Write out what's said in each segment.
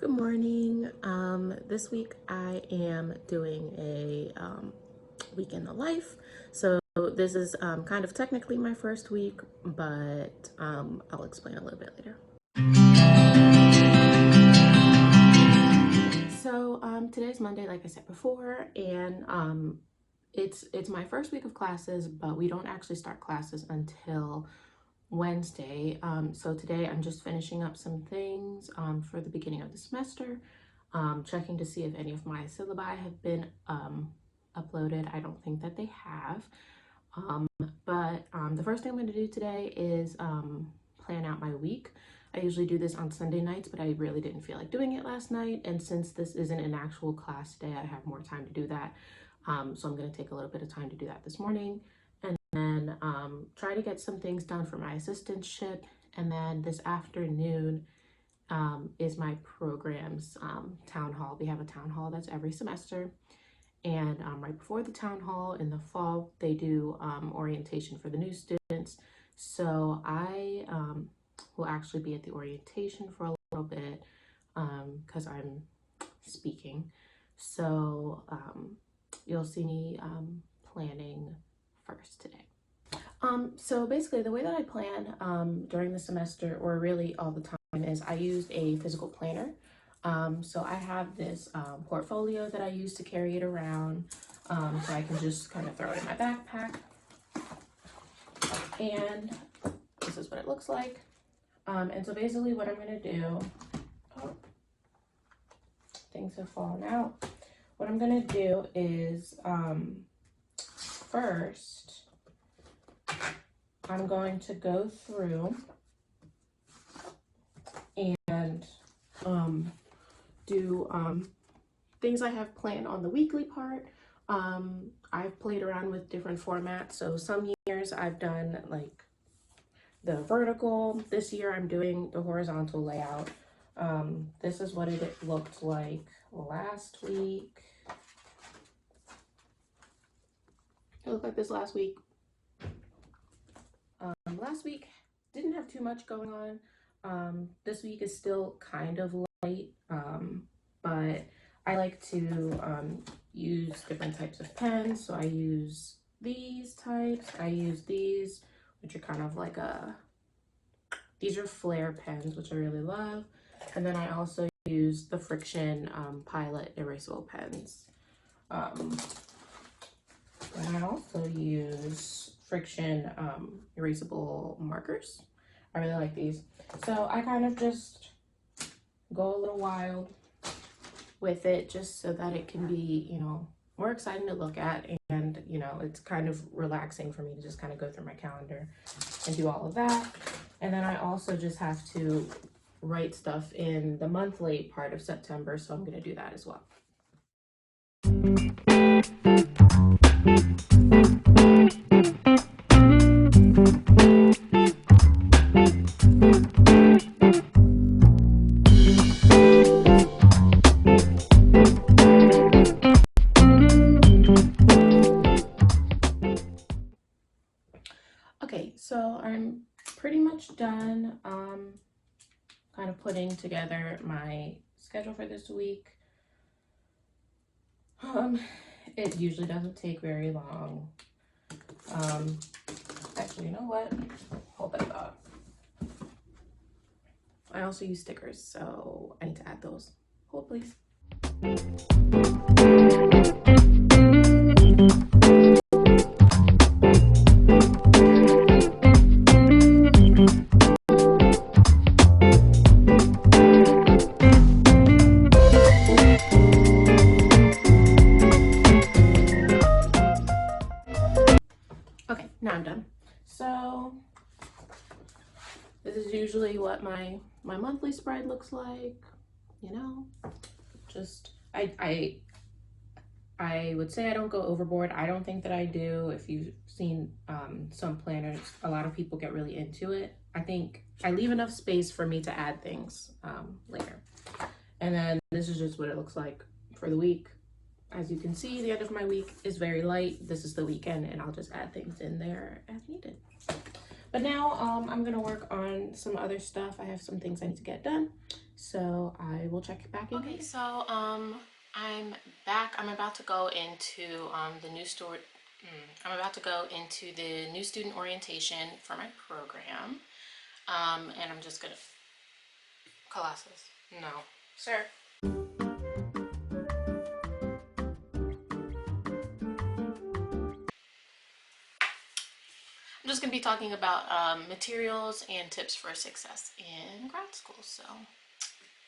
Good morning. This week I am doing a week in the life. So this is kind of technically my first week, but I'll explain a little bit later. So today's Monday, like I said before, and it's my first week of classes, but we don't actually start classes until Wednesday. So today I'm just finishing up some things for the beginning of the semester, checking to see if any of my syllabi have been uploaded. I don't think that they have, but the first thing I'm going to do today is plan out my week. I usually do this on Sunday nights, but I really didn't feel like doing it last night, and since this isn't an actual class day, I have more time to do that. So I'm going to take a little bit of time to do that this morning, and then try to get some things done for my assistantship. And then this afternoon is my program's town hall. We have a town hall that's every semester, and right before the town hall in the fall, they do orientation for the new students. So I will actually be at the orientation for a little bit because I'm speaking. So you'll see me planning first today. So basically the way that I plan during the semester, or really all the time, is I use a physical planner. So I have this portfolio that I use to carry it around, so I can just kind of throw it in my backpack. And this is what it looks like. And so basically what I'm going to do, things have fallen out. What I'm going to do is first, I'm going to go through and do things I have planned on the weekly part. I've played around with different formats. So some years I've done like the vertical. This year I'm doing the horizontal layout. This is what it looked like last week. It looked like this last week. Last week didn't have too much going on. This week is still kind of light, but I like to use different types of pens. So I use these types. I use these, which are kind of like these are flare pens, which I really love. And then I also use the Friction Pilot erasable pens. And I also use Friction erasable markers. I really like these. So I kind of just go a little wild with it, just so that it can be, you know, more exciting to look at, and you know, it's kind of relaxing for me to just kind of go through my calendar and do all of that. And then I also just have to write stuff in the monthly part of September, so I'm going to do that as well. Okay, so I'm pretty much done kind of putting together my schedule for this week. It usually doesn't take very long. Actually, you know what? Hold that thought. I also use stickers, so I need to add those. Hold, please. Okay, now I'm done. So this is usually what my monthly spread looks like. You know, just I would say I don't go overboard. I don't think that I do. If you've seen some planners, a lot of people get really into it. I think I leave enough space for me to add things later. And then this is just what it looks like for the week. As you can see, the end of my week is very light. This is the weekend, and I'll just add things in there as needed. But now I'm gonna work on some other stuff. I have some things I need to get done, so I will check back in. Okay, so I'm back. I'm about to go into the new store. I'm about to go into the new student orientation for my program, and I'm just gonna Colossus. No, sir. I'm just going to be talking about materials and tips for success in grad school, so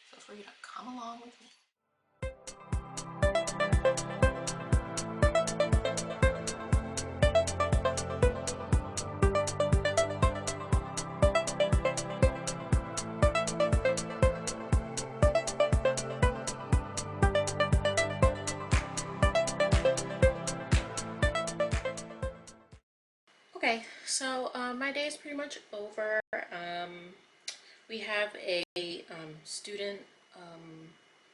feel free to come along with me. Okay, so my day is pretty much over. We have a student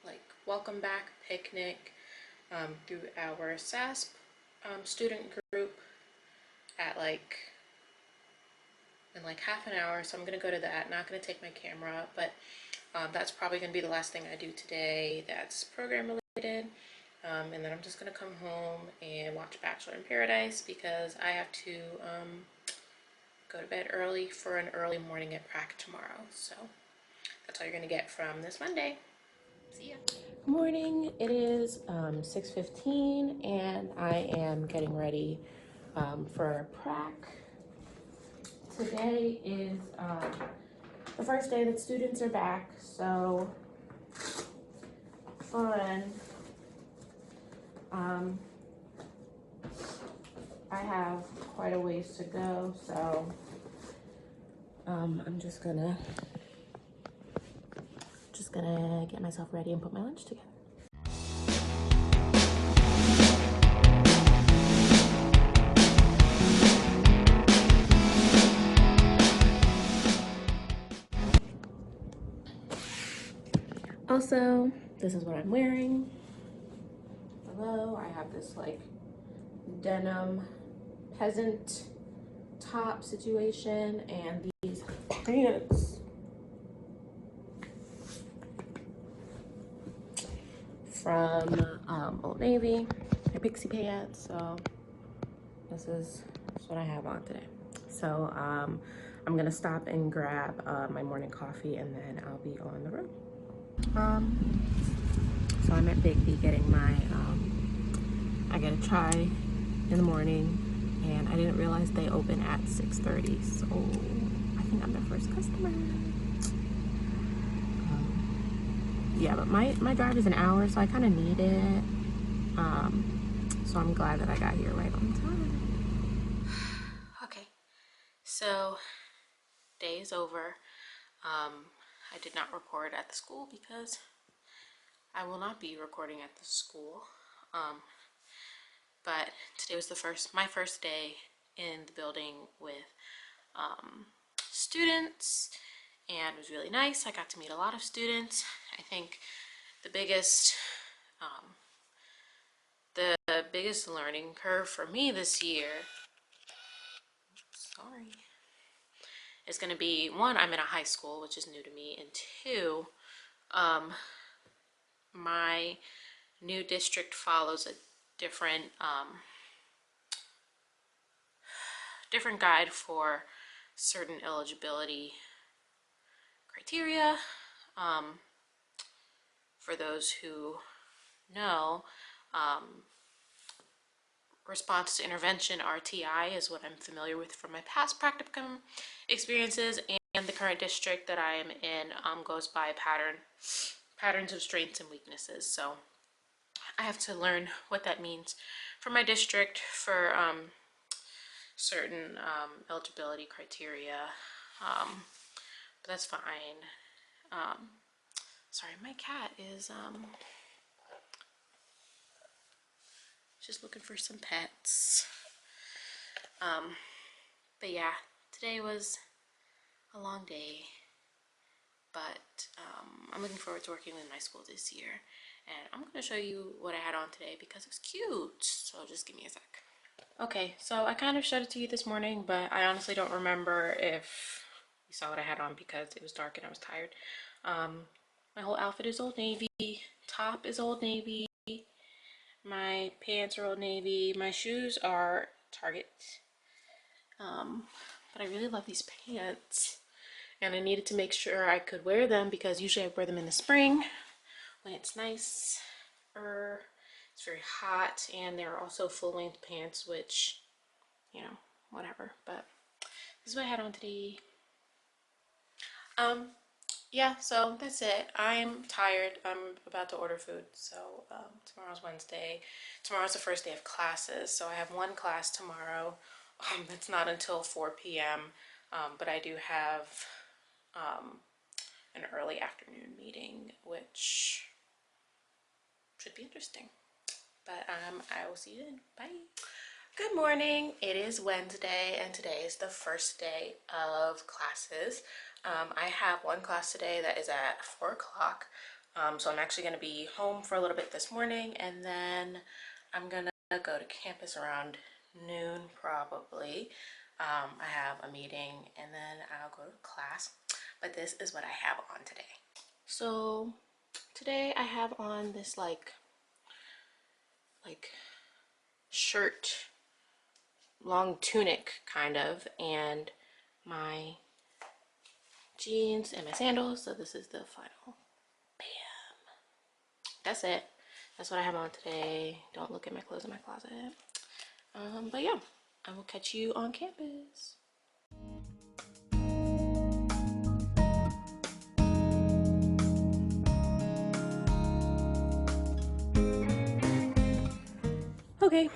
like welcome back picnic through our SASP student group at in like half an hour. So I'm gonna go to that. Not gonna take my camera, but that's probably gonna be the last thing I do today. That's program related. And then I'm just gonna come home and watch Bachelor in Paradise because I have to go to bed early for an early morning at Prac tomorrow. So that's all you're gonna get from this Monday. See ya. Good morning. It is 6:15 and I am getting ready for Prac. Today is the first day that students are back, so fun. I have quite a ways to go, so I'm just gonna get myself ready and put my lunch together. Also, this is what I'm wearing. Hello, I have this like denim peasant top situation and these pants from Old Navy, my pixie pants. So this is what I have on today. So I'm gonna stop and grab my morning coffee and then I'll be on the road. So I'm at Big B getting my I get a chai in the morning, and I didn't realize they open at 6:30, so I think I'm their first customer. Yeah, but my drive is an hour, so I kind of need it. So I'm glad that I got here right on time. Okay, so day is over. I did not record at the school because I will not be recording at the school. But today was my first day in the building with students, and it was really nice. I got to meet a lot of students. I think the biggest learning curve for me this year, is going to be, one, I'm in a high school, which is new to me, and two, my new district follows a different different guide for certain eligibility criteria. For those who know, response to intervention, RTI, is what I'm familiar with from my past practicum experiences, and the current district that I am in goes by patterns of strengths and weaknesses. So I have to learn what that means for my district for certain eligibility criteria, but that's fine. Sorry, my cat is just looking for some pets. But yeah, today was a long day, but I'm looking forward to working in my school this year. And I'm going to show you what I had on today because it's cute. So just give me a sec. Okay, so I kind of showed it to you this morning, but I honestly don't remember if you saw what I had on because it was dark and I was tired. My whole outfit is Old Navy. Top is Old Navy. My pants are Old Navy. My shoes are Target. Um, but I really love these pants. And I needed to make sure I could wear them because usually I wear them in the spring when it's nice. It's very hot, and they're also full-length pants, which, you know, whatever. But this is what I had on today. Um, yeah, so that's it. I'm tired. I'm about to order food. So tomorrow's Wednesday. Tomorrow's the first day of classes. So I have one class tomorrow. It's not until 4 p.m. But I do have um, an early afternoon meeting, which should be interesting. But I will see you then. Bye. Good morning. It is Wednesday, and today is the first day of classes. I have one class today that is at 4 o'clock. So I'm actually going to be home for a little bit this morning, and then I'm going to go to campus around noon probably. I have a meeting, and then I'll go to class. But this is what I have on today. So today I have on this like shirt, long tunic kind of, and my jeans and my sandals. So this is the final. Bam. That's it. That's what I have on today. Don't look at my clothes in my closet. But yeah, I will catch you on campus. Okay,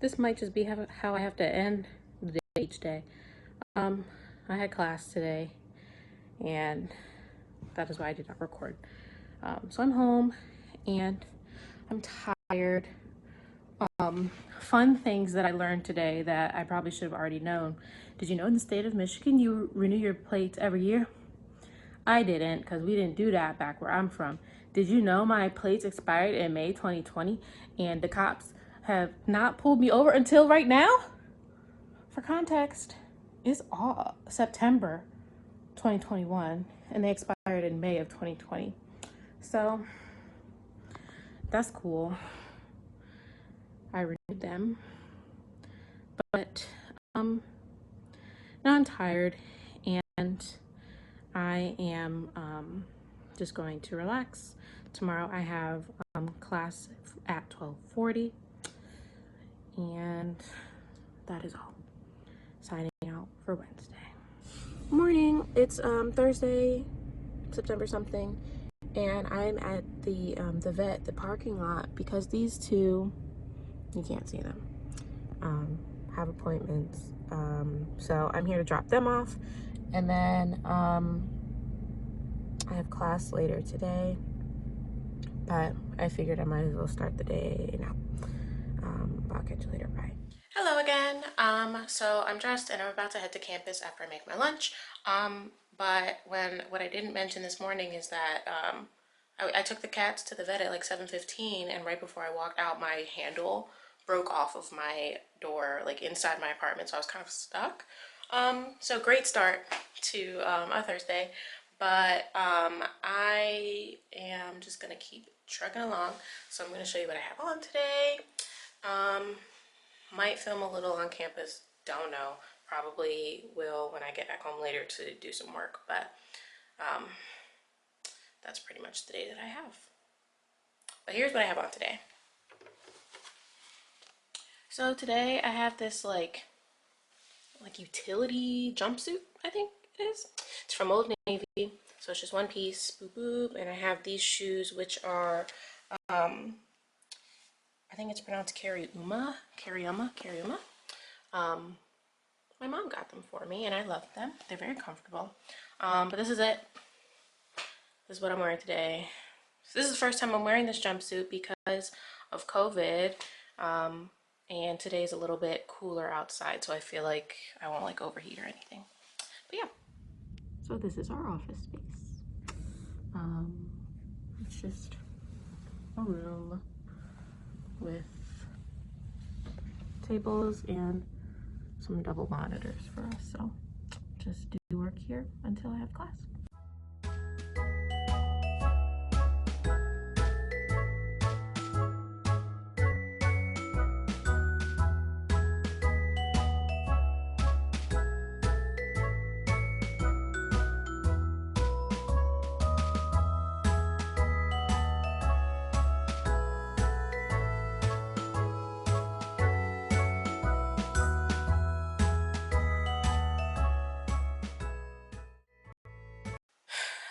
this might just be how I have to end the day each day. I had class today, and that is why I did not record. So I'm home, and I'm tired. Fun things that I learned today that I probably should have already known. Did you know in the state of Michigan you renew your plates every year? I didn't, because we didn't do that back where I'm from. Did you know my plates expired in May 2020 and the cops have not pulled me over until right now? For context, it's all September 2021 and they expired in May of 2020. So that's cool. I renewed them. But now I'm tired and I am just going to relax. Tomorrow I have class at 12:40, and that is all. Signing out for Wednesday. Morning. It's Thursday, September something, and I'm at the vet, the parking lot, because these two, you can't see them, have appointments. So I'm here to drop them off, and then I have class later today, but I figured I might as well start the day now. I'll catch you later. Bye. Hello again. So I'm dressed and I'm about to head to campus after I make my lunch. But what I didn't mention this morning is that I took the cats to the vet at like 7:15, and right before I walked out, my handle broke off of my door, like inside my apartment, so I was kind of stuck. So great start to a Thursday, but I am just gonna keep trucking along. So I'm gonna show you what I have on today. Might film a little on campus, don't know. Probably will when I get back home later to do some work, but that's pretty much the day that I have. But here's what I have on today. So today I have this like utility jumpsuit, I think it is. It's from Old Navy, so it's just one piece, boop boop, and I have these shoes which are I think it's pronounced Cariuma. My mom got them for me and I love them. They're very comfortable. But this is it. This is what I'm wearing today. So this is the first time I'm wearing this jumpsuit because of COVID. And today's a little bit cooler outside, so I feel like I won't like overheat or anything. But yeah. So this is our office space. It's just a room with tables and some double monitors for us. So just do work here until I have class.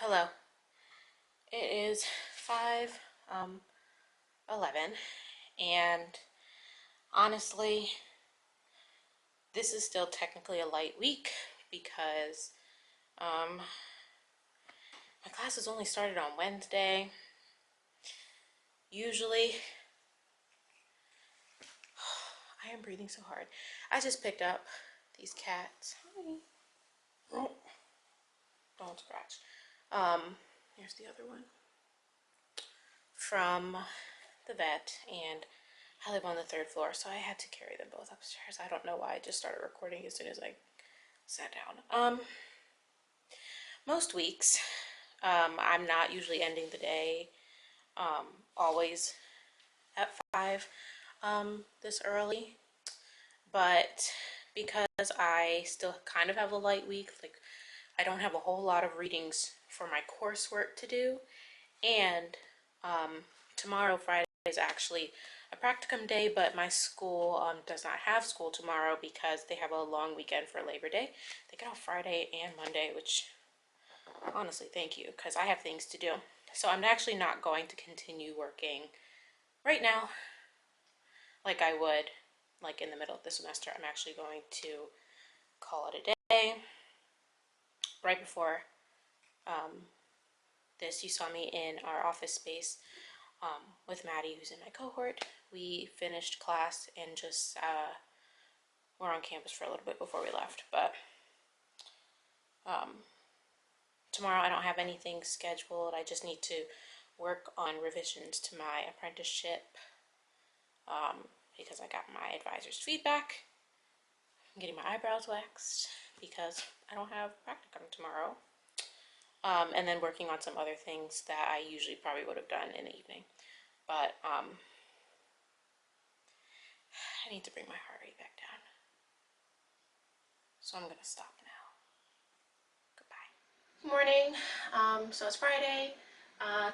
Hello. It is 5:11, and honestly, this is still technically a light week because my classes only started on Wednesday. Usually, I am breathing so hard. I just picked up these cats. Hi. Oh, don't scratch. Here's the other one from the vet, and I live on the 3rd floor, so I had to carry them both upstairs. I don't know why I just started recording as soon as I sat down. Most weeks, I'm not usually ending the day always at 5 this early, but because I still kind of have a light week, like I don't have a whole lot of readings for my coursework to do, and tomorrow, Friday, is actually a practicum day, but my school does not have school tomorrow because they have a long weekend for Labor Day. They get off Friday and Monday, which honestly, thank you, because I have things to do. So I'm actually not going to continue working right now like I would like in the middle of the semester. I'm actually going to call it a day. Right before this, you saw me in our office space with Maddie, who's in my cohort. We finished class and just were on campus for a little bit before we left. But tomorrow I don't have anything scheduled. I just need to work on revisions to my apprenticeship because I got my advisor's feedback. I'm getting my eyebrows waxed because I don't have practicum tomorrow. And then working on some other things that I usually probably would have done in the evening. But I need to bring my heart rate back down. So I'm going to stop now. Goodbye. Good morning. So it's Friday.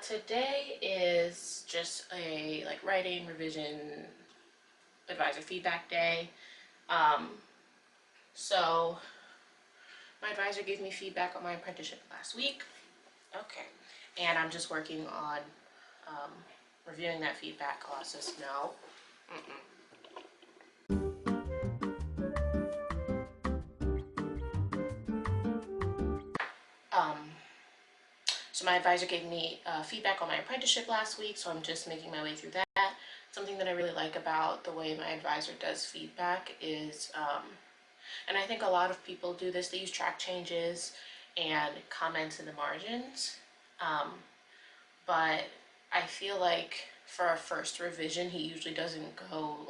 Today is just a writing, revision, advisor feedback day. So my advisor gave me feedback on my apprenticeship last week. Okay. And I'm just working on reviewing that feedback. Colossus, no. So my advisor gave me feedback on my apprenticeship last week, so I'm just making my way through that. Something that I really like about the way my advisor does feedback is, and I think a lot of people do this, they use track changes and comments in the margins. But I feel like for a first revision, he usually doesn't go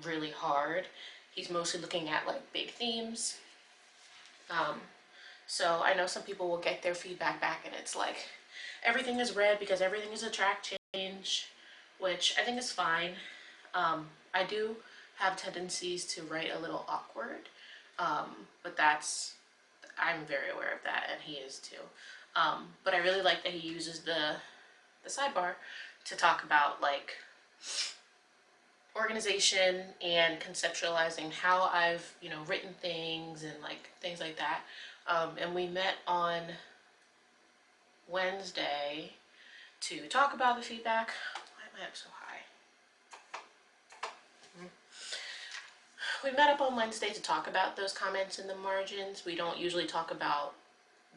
really hard. He's mostly looking at big themes. So I know some people will get their feedback back and it's like everything is red because everything is a track change, which I think is fine. I do have tendencies to write a little awkward, but I'm very aware of that, and he is too. But I really like that he uses the sidebar to talk about organization and conceptualizing how I've written things and things like that. And we met on Wednesday to talk about the feedback. Why am I up so high? We met up on Wednesday to talk about those comments in the margins. We don't usually talk about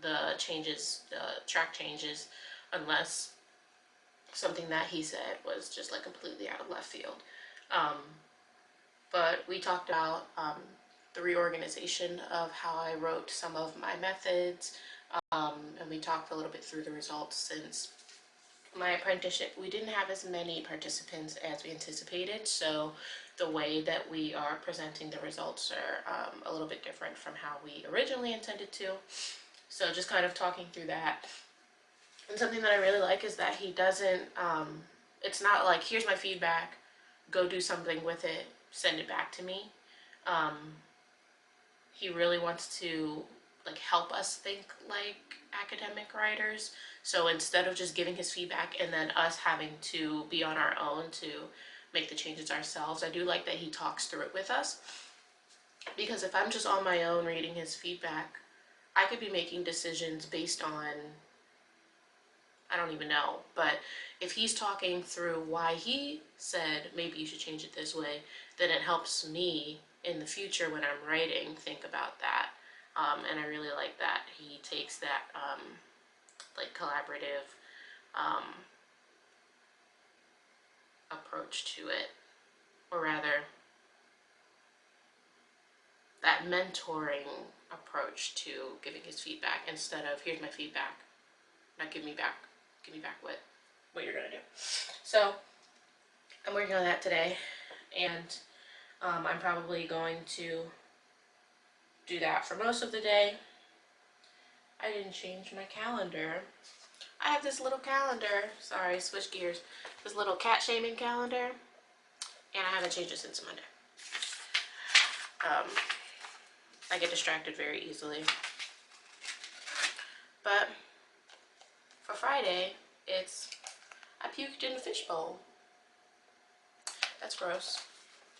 the changes, the track changes, unless something that he said was just completely out of left field. But we talked about the reorganization of how I wrote some of my methods, and we talked a little bit through the results since my apprenticeship, we didn't have as many participants as we anticipated, so the way that we are presenting the results are a little bit different from how we originally intended to. So just kind of talking through that. And something that I really like is that he doesn't, it's not like, here's my feedback, go do something with it, send it back to me. He really wants to like help us think like academic writers. So instead of just giving his feedback and then us having to be on our own to make the changes ourselves, I do like that he talks through it with us. Because if I'm just on my own reading his feedback, I could be making decisions based on, I don't even know, but if he's talking through why he said maybe you should change it this way, then it helps me in the future when I'm writing think about that. And I really like that he takes that like collaborative approach to it, or rather that mentoring approach to giving his feedback instead of here's my feedback, now give me back what you're gonna do. So I'm working on that today, and I'm probably going to do that for most of the day. I didn't change my calendar. I have this little calendar, sorry, switch gears, this little cat shaming calendar, and I haven't changed it since Monday. I get distracted very easily. But for Friday, I puked in a fishbowl. That's gross.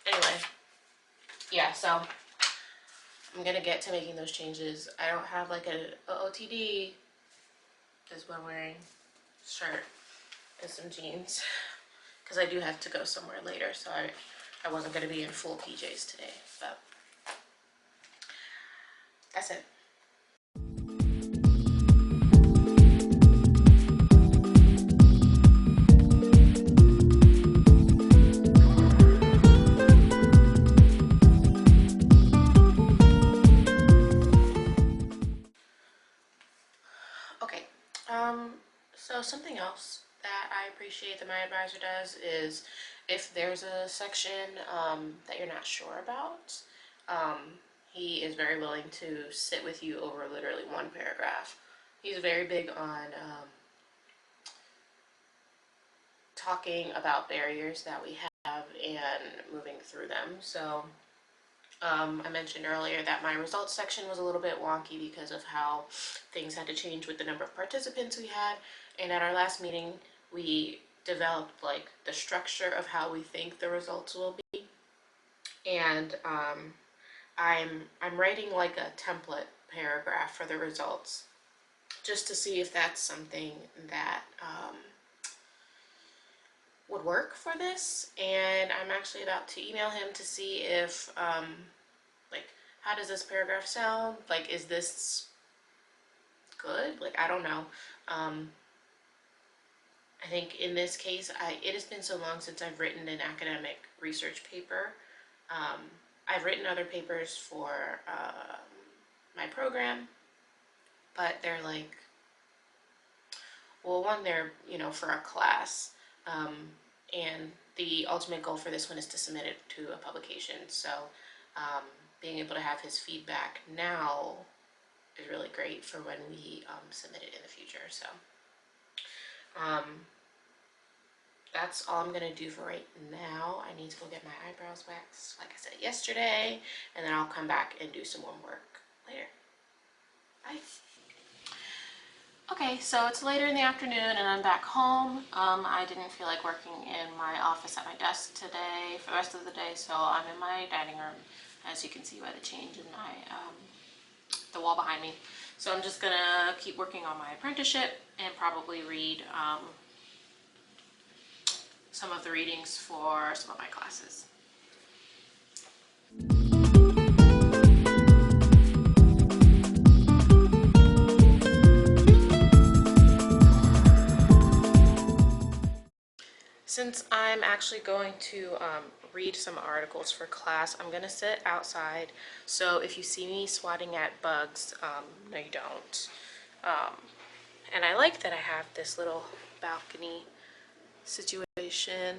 Anyway, yeah, so I'm gonna get to making those changes. I don't have like a OOTD, is what I'm wearing, shirt and some jeans, because I do have to go somewhere later, so I wasn't gonna be in full PJs today, but that's it. Okay, so something else that I appreciate that my advisor does is if there's a section that you're not sure about, he is very willing to sit with you over literally one paragraph. He's very big on talking about barriers that we have and moving through them. So I mentioned earlier that my results section was a little bit wonky because of how things had to change with the number of participants we had. And at our last meeting, we developed like the structure of how we think the results will be. And I'm writing like a template paragraph for the results just to see if that's something that would work for this. And I'm actually about to email him to see if like, how does this paragraph sound? Like, is this good? Like, I don't know. I think in this case, it has been so long since I've written an academic research paper. I've written other papers for my program, but they're like, well, one, they're, for a class, and the ultimate goal for this one is to submit it to a publication. So being able to have his feedback now is really great for when we submit it in the future. So that's all I'm gonna do for right now. I need to go get my eyebrows waxed, like I said yesterday, and then I'll come back and do some more work later. Bye. Okay, so it's later in the afternoon and I'm back home. I didn't feel like working in my office at my desk today for the rest of the day, so I'm in my dining room, as you can see by the change in my the wall behind me. So I'm just gonna keep working on my apprenticeship and probably read some of the readings for some of my classes. Since I'm actually going to read some articles for class, I'm gonna sit outside. So if you see me swatting at bugs, no you don't. And I like that I have this little balcony situation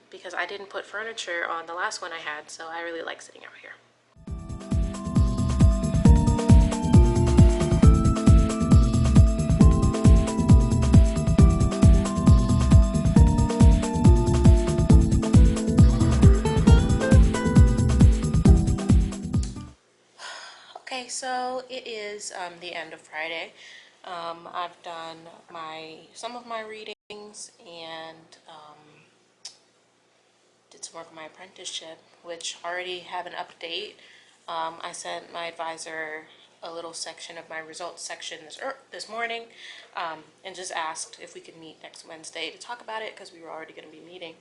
because I didn't put furniture on the last one I had, so I really like sitting out here. Okay, so it is the end of Friday. I've done some of my readings and did some work on my apprenticeship, which already have an update. I sent my advisor a little section of my results section this morning and just asked if we could meet next Wednesday to talk about it because we were already going to be meeting.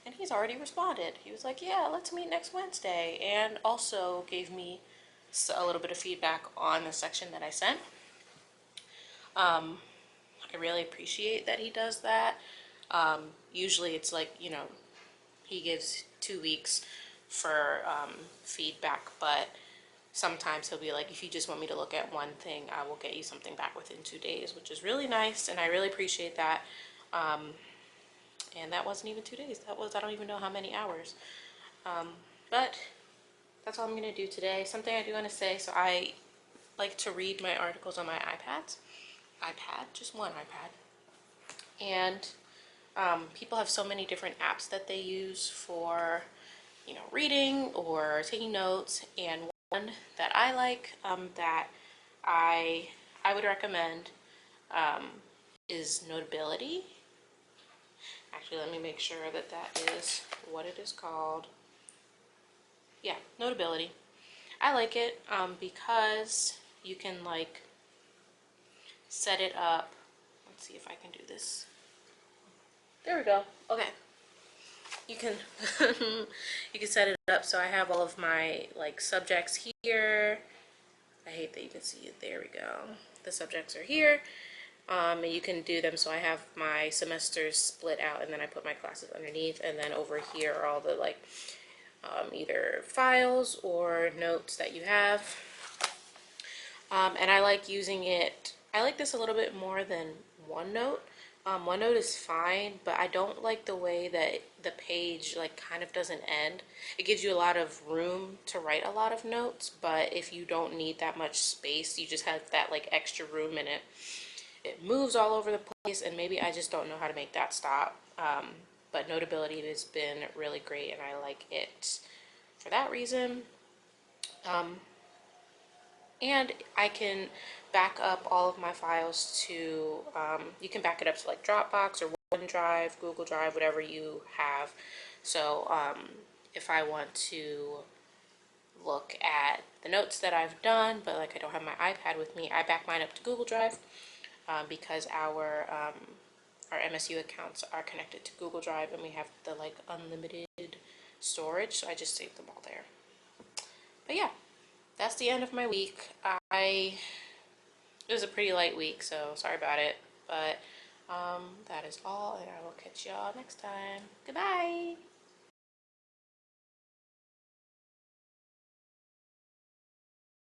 And he's already responded. He was like, yeah, let's meet next Wednesday, and also gave me a little bit of feedback on the section that I sent. I really appreciate that he does that. Usually it's like, you know, he gives 2 weeks for feedback, but sometimes he'll be like, if you just want me to look at one thing, I will get you something back within 2 days, which is really nice, and I really appreciate that. And that wasn't even 2 days. That was, I don't even know how many hours. But that's all I'm going to do today. Something I do want to say, so I like to read my articles on my iPad, just one iPad. And people have so many different apps that they use for, you know, reading or taking notes. And one that I like that I would recommend is Notability. Actually, let me make sure that that is what it is called. Yeah, Notability. I like it because you can like set it up. Let's see if I can do this. There we go. Okay. You can you can set it up so I have all of my like subjects here. I hate that you can see it. There we go. The subjects are here. And you can do them so I have my semesters split out, and then I put my classes underneath, and then over here are all the like either files or notes that you have. And I like using it. I like this a little bit more than OneNote. OneNote is fine, but I don't like the way that the page like kind of doesn't end. It gives you a lot of room to write a lot of notes, but if you don't need that much space, you just have that like extra room in it. It moves all over the place, and maybe I just don't know how to make that stop. But Notability has been really great, and I like it for that reason. And I can back up all of my files to, you can back it up to like Dropbox or OneDrive, Google Drive, whatever you have. So if I want to look at the notes that I've done, but like I don't have my iPad with me, I back mine up to Google Drive because our MSU accounts are connected to Google Drive, and we have the like unlimited storage, so I just save them all there. But yeah, that's the end of my week. It was a pretty light week, so sorry about it, but that is all, and I will catch y'all next time. Goodbye.